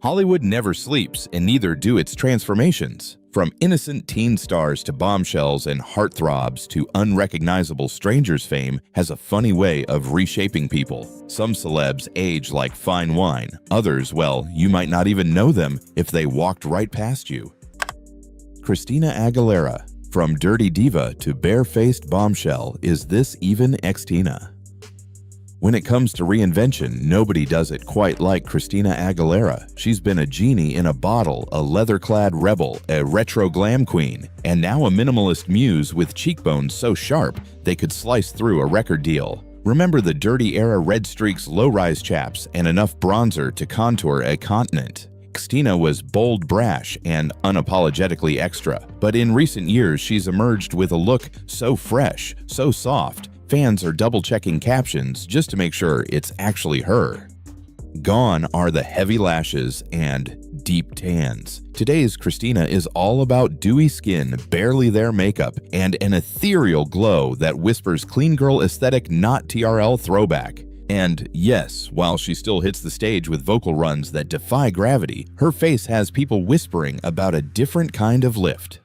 Hollywood never sleeps, and neither do its transformations. From innocent teen stars to bombshells and heartthrobs to unrecognizable strangers, fame has a funny way of reshaping people. Some celebs age like fine wine. Others, well, you might not even know them if they walked right past you. Christina Aguilera. From dirty diva to bare-faced bombshell, is this even Xtina? When it comes to reinvention, nobody does it quite like Christina Aguilera. She's been a genie in a bottle, a leather-clad rebel, a retro glam queen, and now a minimalist muse with cheekbones so sharp they could slice through a record deal. Remember the dirty-era red streaks low-rise chaps and enough bronzer to contour a continent. Xtina was bold, brash, and unapologetically extra, but in recent years she's emerged with a look so fresh, so soft, fans are double-checking captions just to make sure it's actually her. Gone are the heavy lashes and deep tans. Today's Christina is all about dewy skin, barely there makeup, and an ethereal glow that whispers clean girl aesthetic, not TRL throwback. And yes, while she still hits the stage with vocal runs that defy gravity, her face has people whispering about a different kind of lift.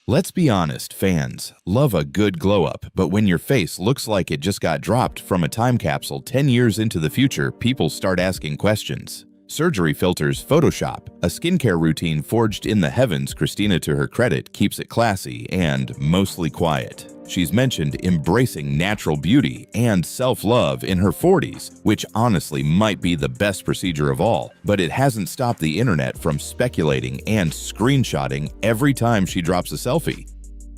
Let's be honest, fans love a good glow-up, but when your face looks like it just got dropped from a time capsule 10 years into the future, people start asking questions. Surgery filters Photoshop, a skincare routine forged in the heavens. Christina, to her credit, keeps it classy and mostly quiet. She's mentioned embracing natural beauty and self-love in her 40s, which honestly might be the best procedure of all, but it hasn't stopped the internet from speculating and screenshotting every time she drops a selfie.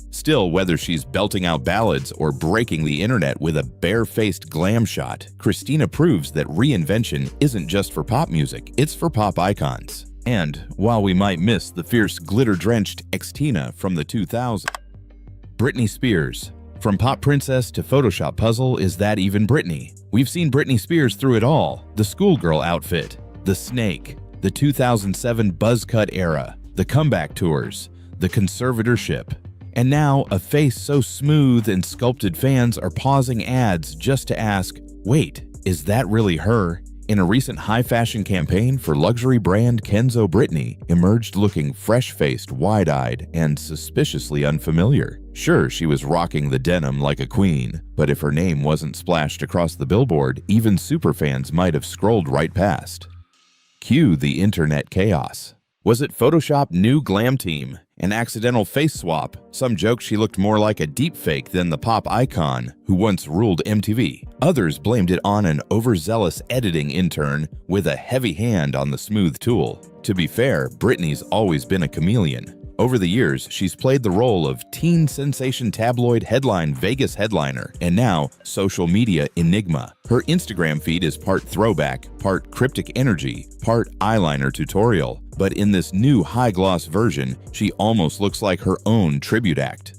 Still, whether she's belting out ballads or breaking the internet with a bare-faced glam shot, Christina proves that reinvention isn't just for pop music, it's for pop icons. And while we might miss the fierce glitter-drenched Xtina from the 2000s, Britney Spears. From pop princess to Photoshop puzzle, is that even Britney? We've seen Britney Spears through it all. The schoolgirl outfit, the snake, the 2007 buzz cut era, the comeback tours, the conservatorship. And now, a face so smooth and sculpted fans are pausing ads just to ask, wait, is that really her? In a recent high-fashion campaign for luxury brand Kenzo, Britney emerged looking fresh-faced, wide-eyed, and suspiciously unfamiliar. Sure, she was rocking the denim like a queen, but if her name wasn't splashed across the billboard, even superfans might have scrolled right past. Cue the internet chaos. Was it Photoshop new glam team? An accidental face swap? Some joke she looked more like a deepfake than the pop icon who once ruled MTV. Others blamed it on an overzealous editing intern with a heavy hand on the smooth tool. To be fair, Britney's always been a chameleon. Over the years, she's played the role of teen sensation tabloid headline Vegas headliner, and now social media enigma. Her Instagram feed is part throwback, part cryptic energy, part eyeliner tutorial. But in this new high-gloss version, she almost looks like her own tribute act.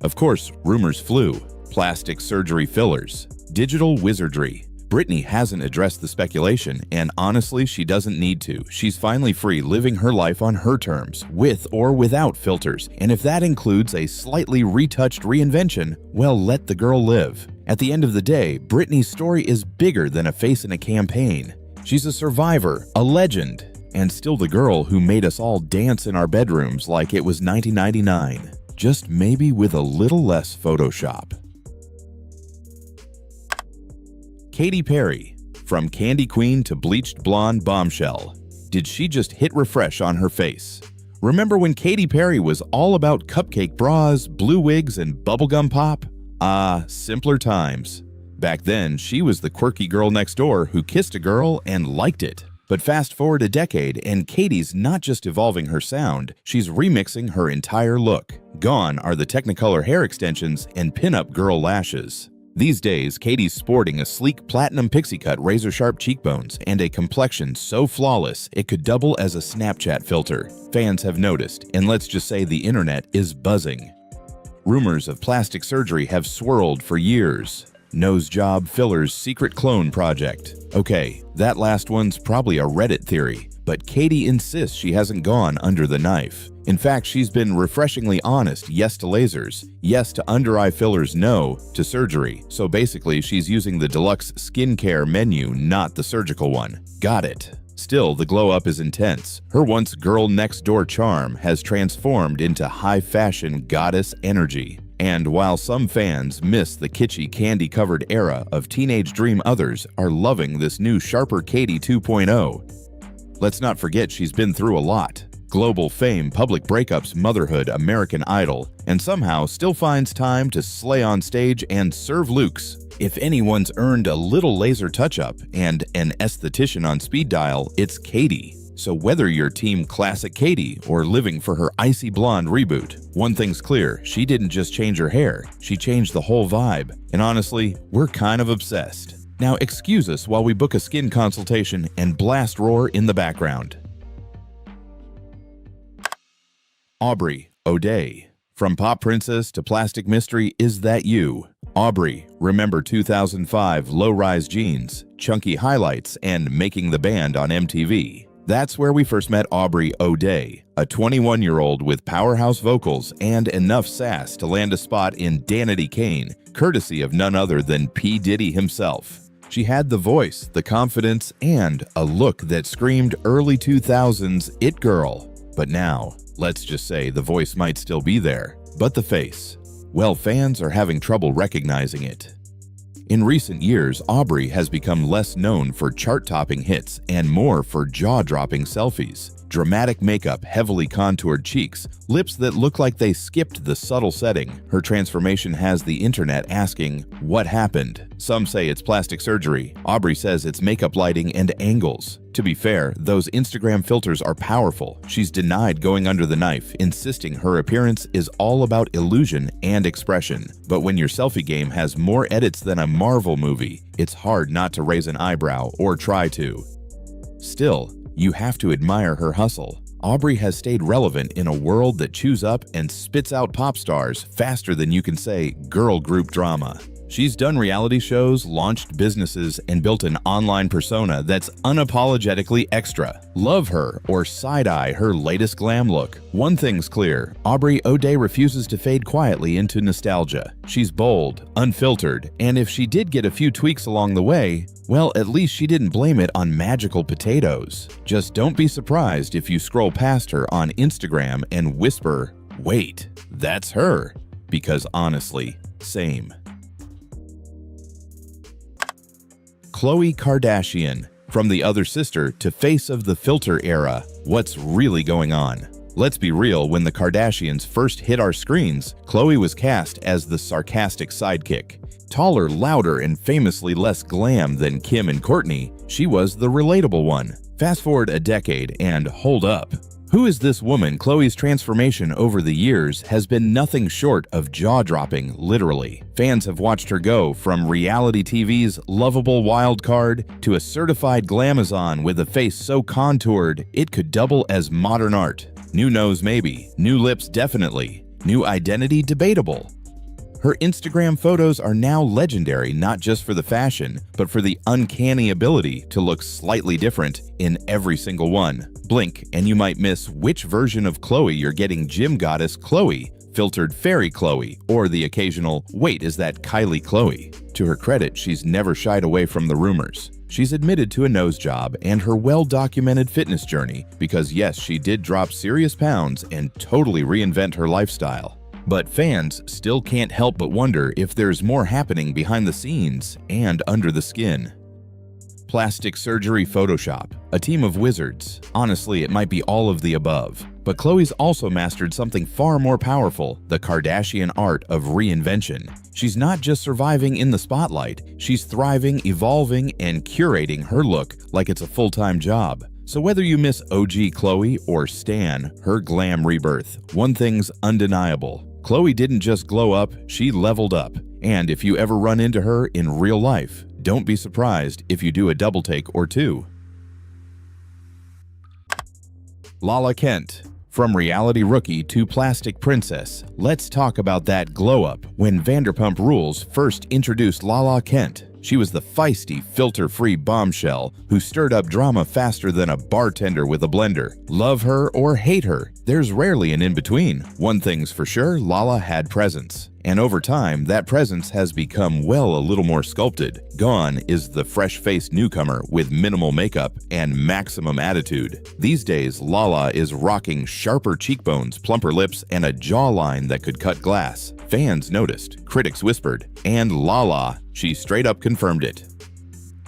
Of course, rumors flew. Plastic surgery fillers, digital wizardry. Britney hasn't addressed the speculation, and honestly, she doesn't need to. She's finally free, living her life on her terms, with or without filters, and if that includes a slightly retouched reinvention, well, let the girl live. At the end of the day, Britney's story is bigger than a face in a campaign. She's a survivor, a legend, and still the girl who made us all dance in our bedrooms like it was 1999, just maybe with a little less Photoshop. Katy Perry. From candy queen to bleached blonde bombshell. Did she just hit refresh on her face? Remember when Katy Perry was all about cupcake bras, blue wigs, and bubblegum pop? Ah, simpler times. Back then, she was the quirky girl next door who kissed a girl and liked it. But fast forward a decade, and Katy's not just evolving her sound, she's remixing her entire look. Gone are the Technicolor hair extensions and pin-up girl lashes. These days, Katy's sporting a sleek platinum pixie cut, razor-sharp cheekbones, and a complexion so flawless it could double as a Snapchat filter. Fans have noticed, and let's just say the internet is buzzing. Rumors of plastic surgery have swirled for years. Nose job filler's secret clone project. Okay, that last one's probably a Reddit theory, but Katy insists she hasn't gone under the knife. In fact, she's been refreshingly honest, yes to lasers, yes to under-eye fillers, no to surgery. So basically, she's using the deluxe skincare menu, not the surgical one. Got it. Still, the glow-up is intense. Her once girl-next-door charm has transformed into high-fashion goddess energy. And while some fans miss the kitschy candy-covered era of teenage dream, others are loving this new sharper Katie 2.0. Let's not forget she's been through a lot. Global fame, public breakups, motherhood, American Idol, and somehow still finds time to slay on stage and serve lukes. If anyone's earned a little laser touch-up and an esthetician on speed dial, it's Katie. So whether you're team classic Katie or living for her icy blonde reboot, one thing's clear, she didn't just change her hair, she changed the whole vibe. And honestly, we're kind of obsessed. Now excuse us while we book a skin consultation and blast roar in the background. Aubrey O'Day. From pop princess to plastic mystery, is that you? Aubrey, remember 2005 low-rise jeans, chunky highlights, and making the band on MTV. That's where we first met Aubrey O'Day, a 21-year-old with powerhouse vocals and enough sass to land a spot in Danity Kane, courtesy of none other than P. Diddy himself. She had the voice, the confidence, and a look that screamed early 2000s it girl. But now, let's just say the voice might still be there, but the face, well, fans are having trouble recognizing it. In recent years, Aubrey has become less known for chart-topping hits and more for jaw-dropping selfies. Dramatic makeup, heavily contoured cheeks, lips that look like they skipped the subtle setting. Her transformation has the internet asking, what happened? Some say it's plastic surgery. Aubrey says it's makeup lighting and angles. To be fair, those Instagram filters are powerful. She's denied going under the knife, insisting her appearance is all about illusion and expression. But when your selfie game has more edits than a Marvel movie, it's hard not to raise an eyebrow or try to. Still, you have to admire her hustle. Aubrey has stayed relevant in a world that chews up and spits out pop stars faster than you can say girl group drama. She's done reality shows, launched businesses, and built an online persona that's unapologetically extra. Love her or side-eye her latest glam look. One thing's clear, Aubrey O'Day refuses to fade quietly into nostalgia. She's bold, unfiltered, and if she did get a few tweaks along the way, well, at least she didn't blame it on magical potatoes. Just don't be surprised if you scroll past her on Instagram and whisper, "Wait, that's her." Because honestly, same. Khloe Kardashian. From the other sister to face of the filter era, what's really going on? Let's be real, when the Kardashians first hit our screens, Khloe was cast as the sarcastic sidekick. Taller, louder, and famously less glam than Kim and Kourtney, she was the relatable one. Fast forward a decade and hold up. Who is this woman? Khloe's transformation over the years has been nothing short of jaw-dropping, literally. Fans have watched her go from reality TV's lovable wild card to a certified glamazon with a face so contoured it could double as modern art. New nose maybe, new lips definitely, new identity debatable. Her Instagram photos are now legendary not just for the fashion, but for the uncanny ability to look slightly different in every single one. Blink and you might miss which version of Khloe you're getting: gym goddess Khloe, filtered fairy Khloe, or the occasional, wait, is that Kylie Khloe? To her credit, she's never shied away from the rumors. She's admitted to a nose job and her well-documented fitness journey because yes, she did drop serious pounds and totally reinvent her lifestyle. But fans still can't help but wonder if there's more happening behind the scenes and under the skin. Plastic surgery Photoshop, a team of wizards. Honestly, it might be all of the above. But Khloe's also mastered something far more powerful, the Kardashian art of reinvention. She's not just surviving in the spotlight, she's thriving, evolving, and curating her look like it's a full-time job. So whether you miss OG Khloe or stan her glam rebirth, one thing's undeniable. Khloe didn't just glow up, she leveled up. And if you ever run into her in real life, don't be surprised if you do a double take or two. Lala Kent. From reality rookie to plastic princess, let's talk about that glow up when Vanderpump Rules first introduced Lala Kent. She was the feisty, filter-free bombshell who stirred up drama faster than a bartender with a blender. Love her or hate her, there's rarely an in-between. One thing's for sure, Lala had presence. And over time, that presence has become, well, a little more sculpted. Gone is the fresh-faced newcomer with minimal makeup and maximum attitude. These days, Lala is rocking sharper cheekbones, plumper lips, and a jawline that could cut glass. Fans noticed, critics whispered, and Lala, she straight up confirmed it.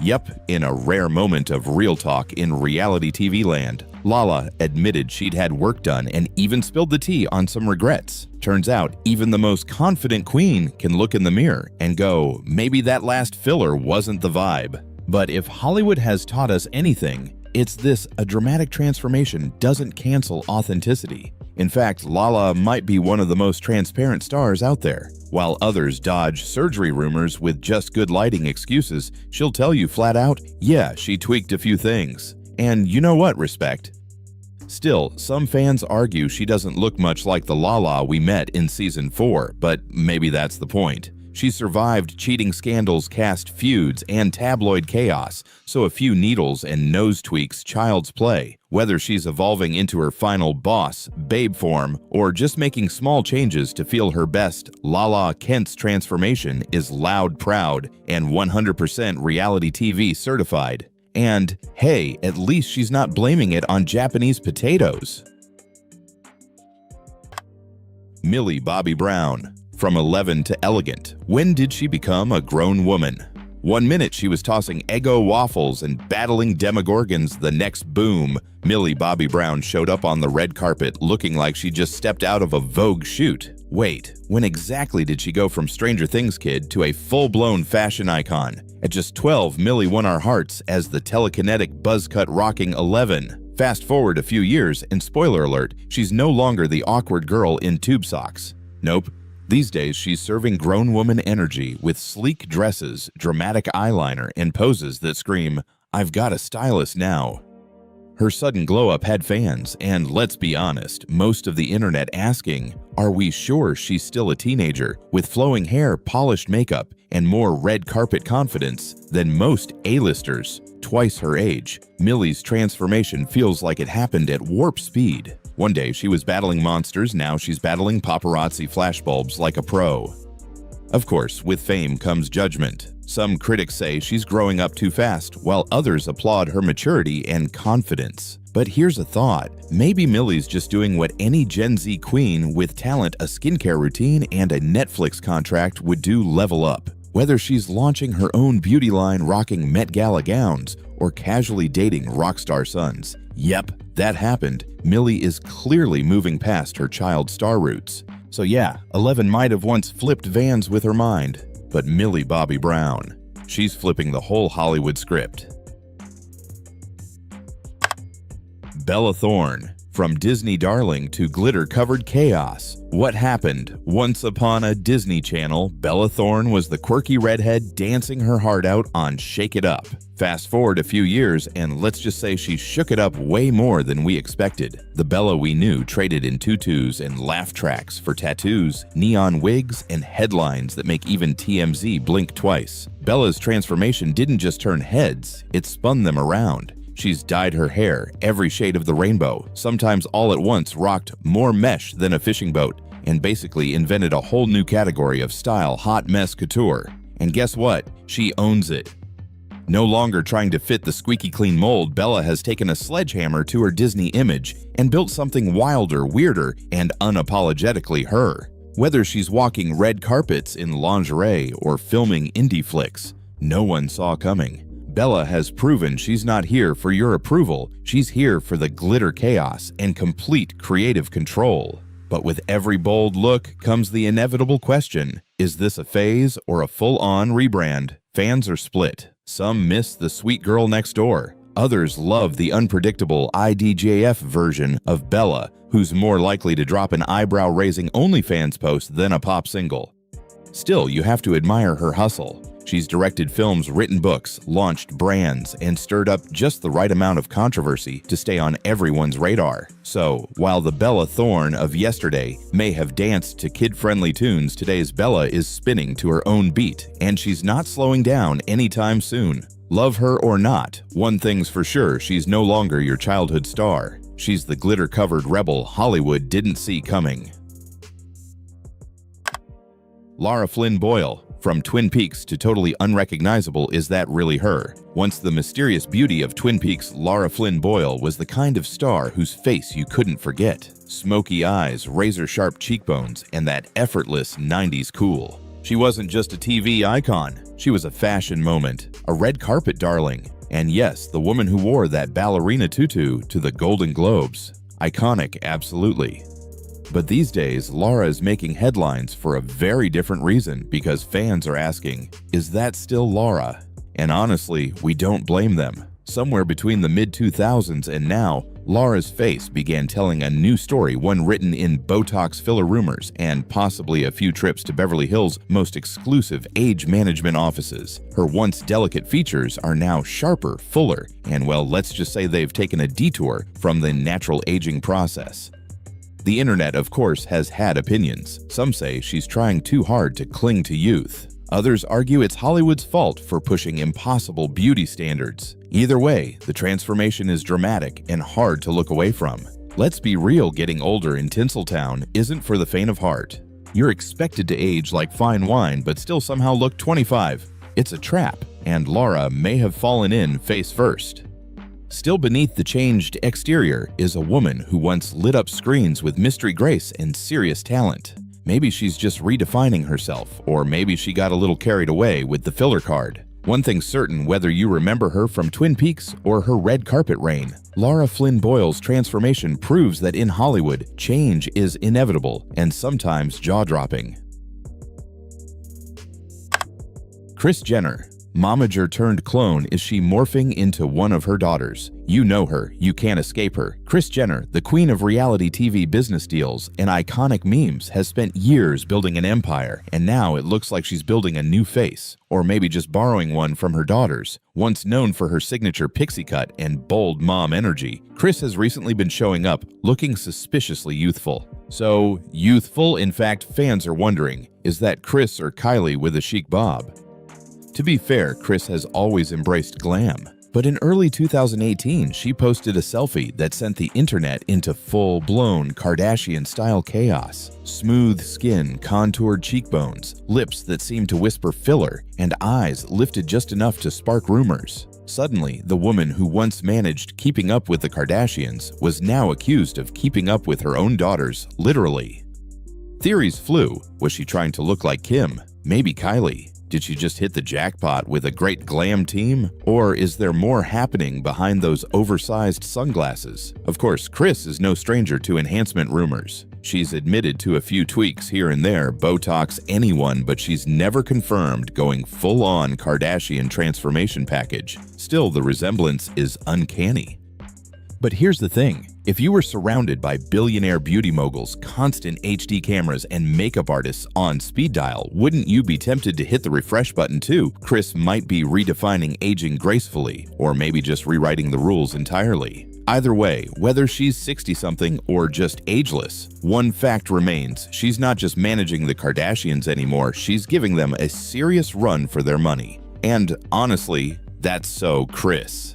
Yep, in a rare moment of real talk in reality TV land, Lala admitted she'd had work done and even spilled the tea on some regrets. Turns out, even the most confident queen can look in the mirror and go, maybe that last filler wasn't the vibe. But if Hollywood has taught us anything, it's this: a dramatic transformation doesn't cancel authenticity. In fact, Lala might be one of the most transparent stars out there. While others dodge surgery rumors with just good lighting excuses, she'll tell you flat out, yeah, she tweaked a few things. And you know what, respect. Still, some fans argue she doesn't look much like the Lala we met in Season 4, but maybe that's the point. She survived cheating scandals, cast feuds, and tabloid chaos, so a few needles and nose tweaks child's play. Whether she's evolving into her final boss, babe form, or just making small changes to feel her best, Lala Kent's transformation is loud, proud, and 100% reality TV certified. And hey, at least she's not blaming it on Japanese potatoes. Millie Bobby Brown. From 11 to elegant, when did she become a grown woman? One minute she was tossing Eggo waffles and battling demogorgons, the next boom, Millie Bobby Brown showed up on the red carpet looking like she just stepped out of a Vogue shoot. Wait, when exactly did she go from Stranger Things kid to a full-blown fashion icon? At just 12, Millie won our hearts as the telekinetic buzzcut rocking 11. Fast forward a few years, and spoiler alert, she's no longer the awkward girl in tube socks. Nope. These days, she's serving grown woman energy with sleek dresses, dramatic eyeliner, and poses that scream, "I've got a stylist now." Her sudden glow-up had fans, and let's be honest, most of the internet asking, are we sure she's still a teenager with flowing hair, polished makeup, and more red carpet confidence than most A-listers? Twice her age, Millie's transformation feels like it happened at warp speed. One day she was battling monsters, now she's battling paparazzi flashbulbs like a pro. Of course, with fame comes judgment. Some critics say she's growing up too fast, while others applaud her maturity and confidence. But here's a thought. Maybe Millie's just doing what any Gen Z queen with talent, a skincare routine, and a Netflix contract would do level up. Whether she's launching her own beauty line rocking Met Gala gowns or casually dating rock star sons. Yep, that happened. Millie is clearly moving past her child star roots. So yeah, 11 might have once flipped vans with her mind, but Millie Bobby Brown, she's flipping the whole Hollywood script. Bella Thorne. From Disney darling to glitter-covered chaos. What happened? Once upon a Disney Channel, Bella Thorne was the quirky redhead dancing her heart out on Shake It Up. Fast forward a few years, and let's just say she shook it up way more than we expected. The Bella we knew traded in tutus and laugh tracks for tattoos, neon wigs, and headlines that make even TMZ blink twice. Bella's transformation didn't just turn heads, it spun them around. She's dyed her hair every shade of the rainbow, sometimes all at once rocked more mesh than a fishing boat, and basically invented a whole new category of style hot mess couture. And guess what? She owns it. No longer trying to fit the squeaky clean mold, Bella has taken a sledgehammer to her Disney image and built something wilder, weirder, and unapologetically her. Whether she's walking red carpets in lingerie or filming indie flicks, no one saw coming. Bella has proven she's not here for your approval, she's here for the glitter chaos and complete creative control. But with every bold look comes the inevitable question, is this a phase or a full-on rebrand? Fans are split. Some miss the sweet girl next door. Others love the unpredictable IDJF version of Bella, who's more likely to drop an eyebrow-raising OnlyFans post than a pop single. Still, you have to admire her hustle. She's directed films, written books, launched brands, and stirred up just the right amount of controversy to stay on everyone's radar. So, while the Bella Thorne of yesterday may have danced to kid-friendly tunes, today's Bella is spinning to her own beat, and she's not slowing down anytime soon. Love her or not, one thing's for sure, she's no longer your childhood star. She's the glitter-covered rebel Hollywood didn't see coming. Lara Flynn Boyle. From Twin Peaks to totally unrecognizable, is that really her? Once the mysterious beauty of Twin Peaks, Lara Flynn Boyle was the kind of star whose face you couldn't forget. Smoky eyes, razor-sharp cheekbones, and that effortless 90s cool. She wasn't just a TV icon, she was a fashion moment, a red carpet darling, and yes, the woman who wore that ballerina tutu to the Golden Globes. Iconic, absolutely. But these days, Lara is making headlines for a very different reason, because fans are asking, is that still Lara? And honestly, we don't blame them. Somewhere between the mid-2000s and now, Lara's face began telling a new story, one written in Botox filler rumors and possibly a few trips to Beverly Hills' most exclusive age management offices. Her once delicate features are now sharper, fuller, and well, let's just say they've taken a detour from the natural aging process. The internet, of course, has had opinions. Some say she's trying too hard to cling to youth. Others argue it's Hollywood's fault for pushing impossible beauty standards. Either way, the transformation is dramatic and hard to look away from. Let's be real, getting older in Tinseltown isn't for the faint of heart. You're expected to age like fine wine but still somehow look 25. It's a trap, and Lara may have fallen in face first. Still beneath the changed exterior is a woman who once lit up screens with mystery grace and serious talent. Maybe she's just redefining herself, or maybe she got a little carried away with the filler card. One thing's certain, whether you remember her from Twin Peaks or her red carpet reign, Lara Flynn Boyle's transformation proves that in Hollywood, change is inevitable and sometimes jaw-dropping. Kris Jenner. Momager turned clone, is she morphing into one of her daughters? You know her, you can't escape her. Kris Jenner, the queen of reality TV business deals and iconic memes, has spent years building an empire, and now it looks like she's building a new face, or maybe just borrowing one from her daughters. Once known for her signature pixie cut and bold mom energy, Kris has recently been showing up looking suspiciously youthful. So, youthful? In fact, fans are wondering, is that Kris or Kylie with a chic bob? To be fair, Kris has always embraced glam, but in early 2018, she posted a selfie that sent the internet into full-blown Kardashian-style chaos. Smooth skin, contoured cheekbones, lips that seemed to whisper filler, and eyes lifted just enough to spark rumors. Suddenly, the woman who once managed keeping up with the Kardashians was now accused of keeping up with her own daughters, literally. Theories flew. Was she trying to look like Kim? Maybe Kylie? Did she just hit the jackpot with a great glam team? Or is there more happening behind those oversized sunglasses? Of course, Kris is no stranger to enhancement rumors. She's admitted to a few tweaks here and there, Botox anyone, but she's never confirmed going full-on Kardashian transformation package. Still, the resemblance is uncanny. But here's the thing. If you were surrounded by billionaire beauty moguls, constant HD cameras, and makeup artists on speed dial, wouldn't you be tempted to hit the refresh button too? Kris might be redefining aging gracefully, or maybe just rewriting the rules entirely. Either way, whether she's 60-something or just ageless, one fact remains: she's not just managing the Kardashians anymore, she's giving them a serious run for their money. And honestly, that's so Kris.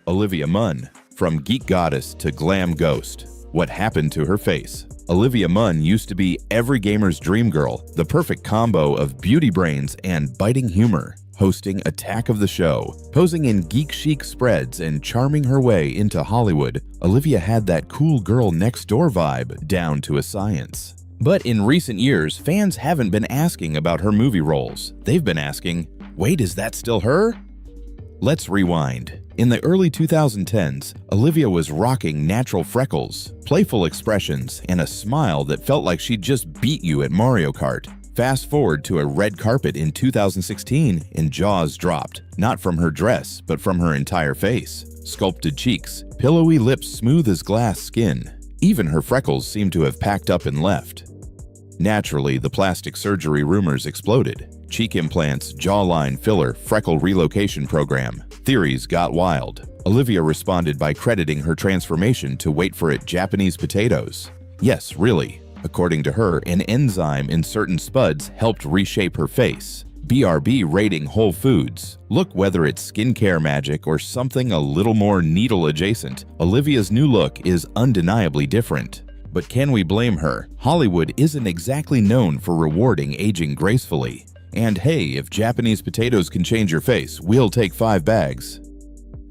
Olivia Munn. From geek goddess to glam ghost, what happened to her face? Olivia Munn used to be every gamer's dream girl, the perfect combo of beauty brains and biting humor. Hosting Attack of the Show, posing in geek chic spreads, and charming her way into Hollywood, Olivia had that cool girl next door vibe down to a science. But in recent years, fans haven't been asking about her movie roles. They've been asking, wait, is that still her? Let's rewind. In the early 2010s, Olivia was rocking natural freckles, playful expressions, and a smile that felt like she'd just beat you at Mario Kart. Fast forward to a red carpet in 2016, and jaws dropped, not from her dress, but from her entire face. Sculpted cheeks, pillowy lips smooth as glass skin. Even her freckles seemed to have packed up and left. Naturally, the plastic surgery rumors exploded. Cheek implants, jawline filler, freckle relocation program. Theories got wild. Olivia responded by crediting her transformation to, wait for it, Japanese potatoes. Yes, really. According to her, an enzyme in certain spuds helped reshape her face. BRB rating Whole Foods. Look, whether it's skincare magic or something a little more needle adjacent, Olivia's new look is undeniably different. But can we blame her? Hollywood isn't exactly known for rewarding aging gracefully. And hey, if Japanese potatoes can change your face, we'll take 5 bags.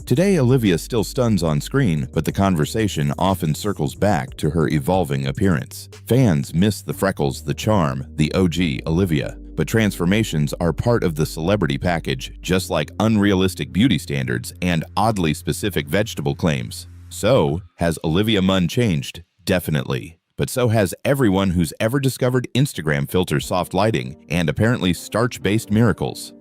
Today, Olivia still stuns on screen, but the conversation often circles back to her evolving appearance. Fans miss the freckles, the charm, the OG Olivia. But transformations are part of the celebrity package, just like unrealistic beauty standards and oddly specific vegetable claims. So, has Olivia Munn changed? Definitely. But so has everyone who's ever discovered Instagram filter soft lighting and apparently starch-based miracles.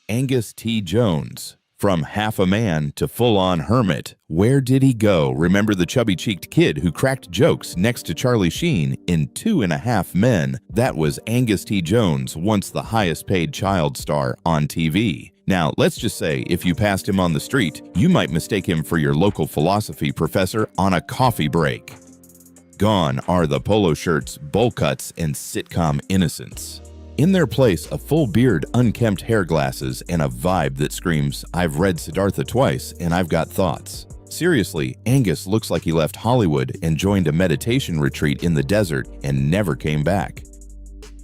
Angus T. Jones. From half a man to full-on hermit. Where did he go? Remember the chubby-cheeked kid who cracked jokes next to Charlie Sheen in 2.5 Men? That was Angus T. Jones, once the highest-paid child star on TV. Now, let's just say if you passed him on the street, you might mistake him for your local philosophy professor on a coffee break. Gone are the polo shirts, bowl cuts, and sitcom innocence. In their place, a full beard, unkempt hair glasses, and a vibe that screams, "I've read Siddhartha twice, and I've got thoughts." Seriously, Angus looks like he left Hollywood and joined a meditation retreat in the desert and never came back.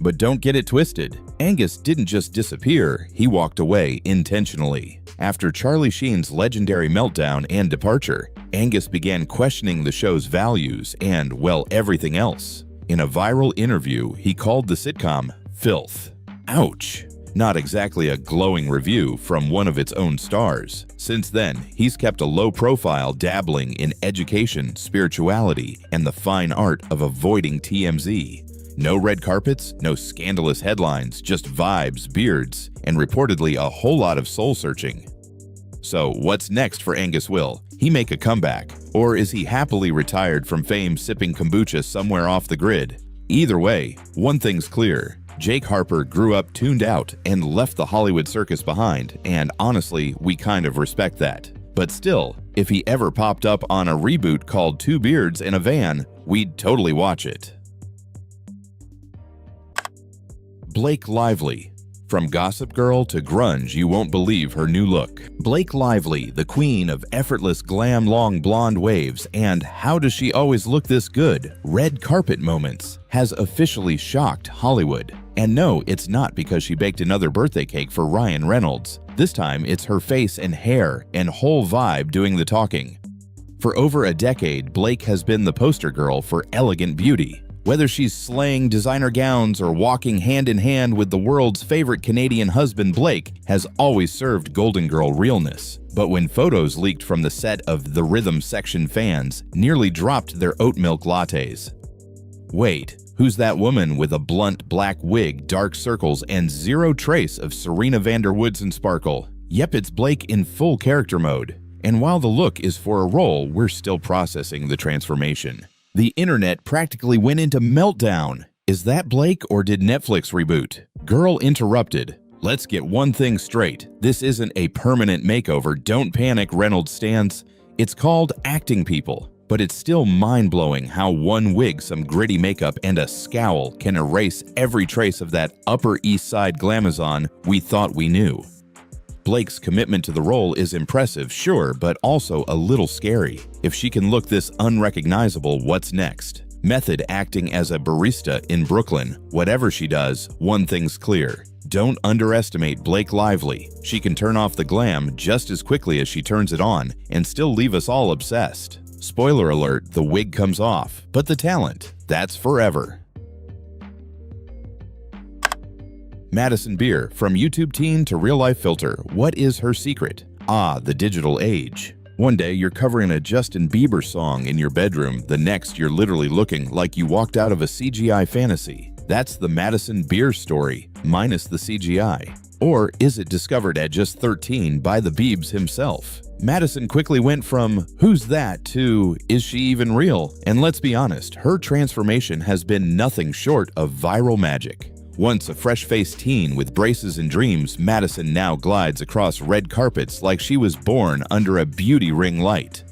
But don't get it twisted. Angus didn't just disappear, he walked away intentionally. After Charlie Sheen's legendary meltdown and departure, Angus began questioning the show's values and, well, everything else. In a viral interview, he called the sitcom filth. Ouch! Not exactly a glowing review from one of its own stars. Since then, he's kept a low profile, dabbling in education, spirituality, and the fine art of avoiding TMZ. No red carpets, no scandalous headlines, just vibes, beards, and reportedly a whole lot of soul-searching. So what's next for Angus Will? He make a comeback? Or is he happily retired from fame sipping kombucha somewhere off the grid? Either way, one thing's clear. Jake Harper grew up tuned out and left the Hollywood circus behind, and honestly, we kind of respect that. But still, if he ever popped up on a reboot called Two Beards in a Van, we'd totally watch it. Blake Lively. From Gossip Girl to grunge, you won't believe her new look. Blake Lively, the queen of effortless glam long blonde waves and how does she always look this good, red carpet moments, has officially shocked Hollywood. And no, it's not because she baked another birthday cake for Ryan Reynolds. This time, it's her face and hair and whole vibe doing the talking. For over a decade, Blake has been the poster girl for elegant beauty. Whether she's slaying designer gowns or walking hand in hand with the world's favorite Canadian husband, Blake has always served Golden Girl realness. But when photos leaked from the set of The Rhythm Section, fans nearly dropped their oat milk lattes. Wait, who's that woman with a blunt black wig, dark circles, and zero trace of Serena van der Woodsen sparkle? Yep, it's Blake in full character mode. And while the look is for a role, we're still processing the transformation. The internet practically went into meltdown. Is that Blake or did Netflix reboot? Girl interrupted. Let's get one thing straight. This isn't a permanent makeover, don't panic Reynolds stance. It's called acting people. But it's still mind-blowing how one wig, some gritty makeup, and a scowl can erase every trace of that Upper East Side glamazon we thought we knew. Blake's commitment to the role is impressive, sure, but also a little scary. If she can look this unrecognizable, what's next? Method acting as a barista in Brooklyn. Whatever she does, one thing's clear. Don't underestimate Blake Lively. She can turn off the glam just as quickly as she turns it on and still leave us all obsessed. Spoiler alert, the wig comes off, but the talent, that's forever. Madison Beer, from YouTube teen to real-life filter, what is her secret? Ah, the digital age. One day you're covering a Justin Bieber song in your bedroom, the next you're literally looking like you walked out of a CGI fantasy. That's the Madison Beer story, minus the CGI. Or is it discovered at just 13 by the Biebs himself? Madison quickly went from, who's that, to, is she even real? And let's be honest, her transformation has been nothing short of viral magic. Once a fresh-faced teen with braces and dreams, Madison now glides across red carpets like she was born under a beauty ring light.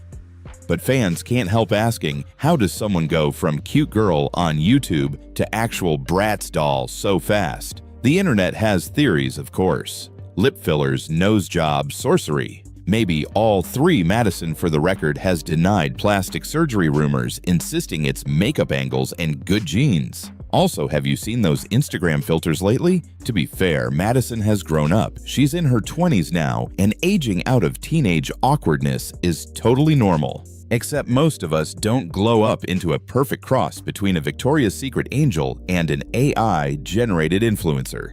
But fans can't help asking, how does someone go from cute girl on YouTube to actual Bratz doll so fast? The internet has theories, of course. Lip fillers, nose job, sorcery. Maybe all three. Madison, for the record, has denied plastic surgery rumors, insisting it's makeup angles and good genes. Also, have you seen those Instagram filters lately? To be fair, Madison has grown up. She's in her 20s now, and aging out of teenage awkwardness is totally normal. Except most of us don't glow up into a perfect cross between a Victoria's Secret angel and an AI-generated influencer.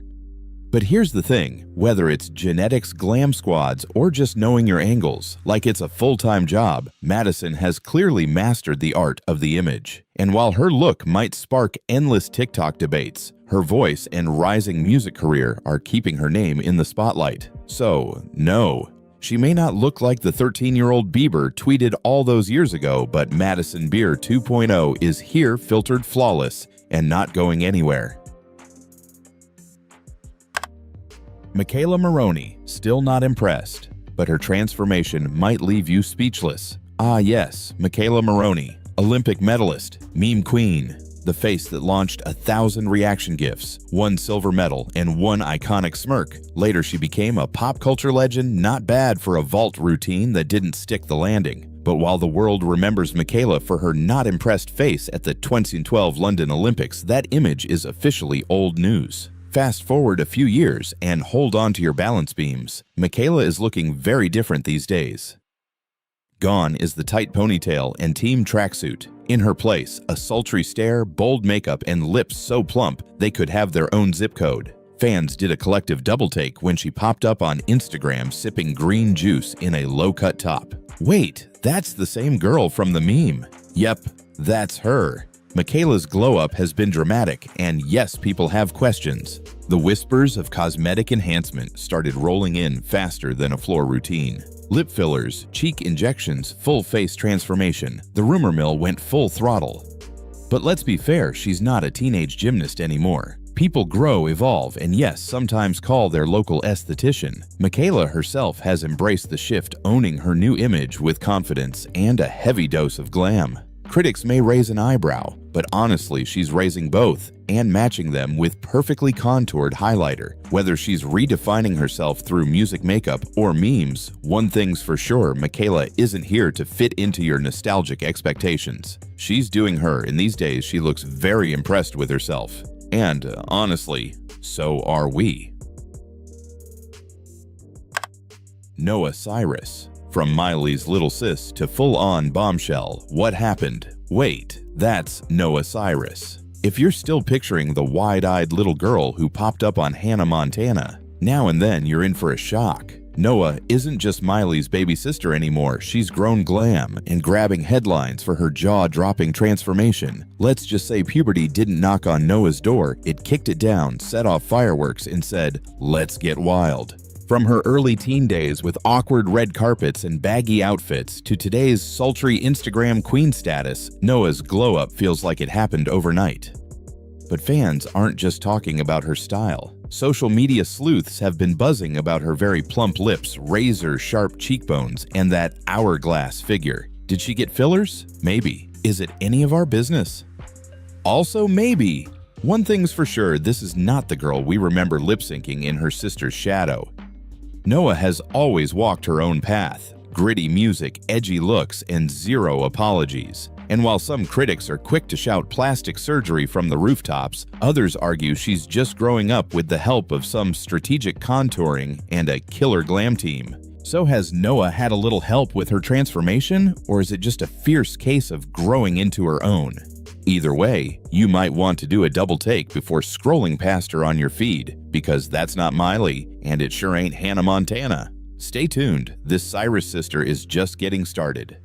But here's the thing, whether it's genetics, glam squads, or just knowing your angles, like it's a full-time job, Madison has clearly mastered the art of the image. And while her look might spark endless TikTok debates, her voice and rising music career are keeping her name in the spotlight. So, no. She may not look like the 13-year-old Bieber tweeted all those years ago, but Madison Beer 2.0 is here, filtered flawless, and not going anywhere. Michaela Maroney, still not impressed, but her transformation might leave you speechless. Ah yes, Michaela Maroney, Olympic medalist, meme queen, the face that launched 1,000 reaction GIFs, 1 silver medal, and 1 iconic smirk. Later she became a pop culture legend, not bad for a vault routine that didn't stick the landing. But while the world remembers Michaela for her not impressed face at the 2012 London Olympics, that image is officially old news. Fast forward a few years and hold on to your balance beams. Michaela is looking very different these days. Gone is the tight ponytail and team tracksuit. In her place, a sultry stare, bold makeup, and lips so plump they could have their own zip code. Fans did a collective double take when she popped up on Instagram sipping green juice in a low-cut top. Wait, that's the same girl from the meme. Yep, that's her. Michaela's glow-up has been dramatic, and yes, people have questions. The whispers of cosmetic enhancement started rolling in faster than a floor routine. Lip fillers, cheek injections, full face transformation. The rumor mill went full throttle. But let's be fair, she's not a teenage gymnast anymore. People grow, evolve, and yes, sometimes call their local esthetician. Michaela herself has embraced the shift, owning her new image with confidence and a heavy dose of glam. Critics may raise an eyebrow, but honestly, she's raising both and matching them with perfectly contoured highlighter. Whether she's redefining herself through music, makeup, or memes, one thing's for sure, Michaela isn't here to fit into your nostalgic expectations. She's doing her, and these days she looks very impressed with herself. And honestly, so are we. Noah Cyrus. From Miley's little sis to full-on bombshell, what happened? Wait, that's Noah Cyrus. If you're still picturing the wide-eyed little girl who popped up on Hannah Montana, now and then you're in for a shock. Noah isn't just Miley's baby sister anymore, she's grown glam and grabbing headlines for her jaw-dropping transformation. Let's just say puberty didn't knock on Noah's door, it kicked it down, set off fireworks, and said, "Let's get wild." From her early teen days with awkward red carpets and baggy outfits to today's sultry Instagram queen status, Noah's glow-up feels like it happened overnight. But fans aren't just talking about her style. Social media sleuths have been buzzing about her very plump lips, razor-sharp cheekbones, and that hourglass figure. Did she get fillers? Maybe. Is it any of our business? Also, maybe. One thing's for sure, this is not the girl we remember lip-syncing in her sister's shadow. Noah has always walked her own path. Gritty music, edgy looks, and zero apologies. And while some critics are quick to shout plastic surgery from the rooftops, others argue she's just growing up with the help of some strategic contouring and a killer glam team. So has Noah had a little help with her transformation, or is it just a fierce case of growing into her own? Either way, you might want to do a double take before scrolling past her on your feed, because that's not Miley, and it sure ain't Hannah Montana. Stay tuned, this Cyrus sister is just getting started.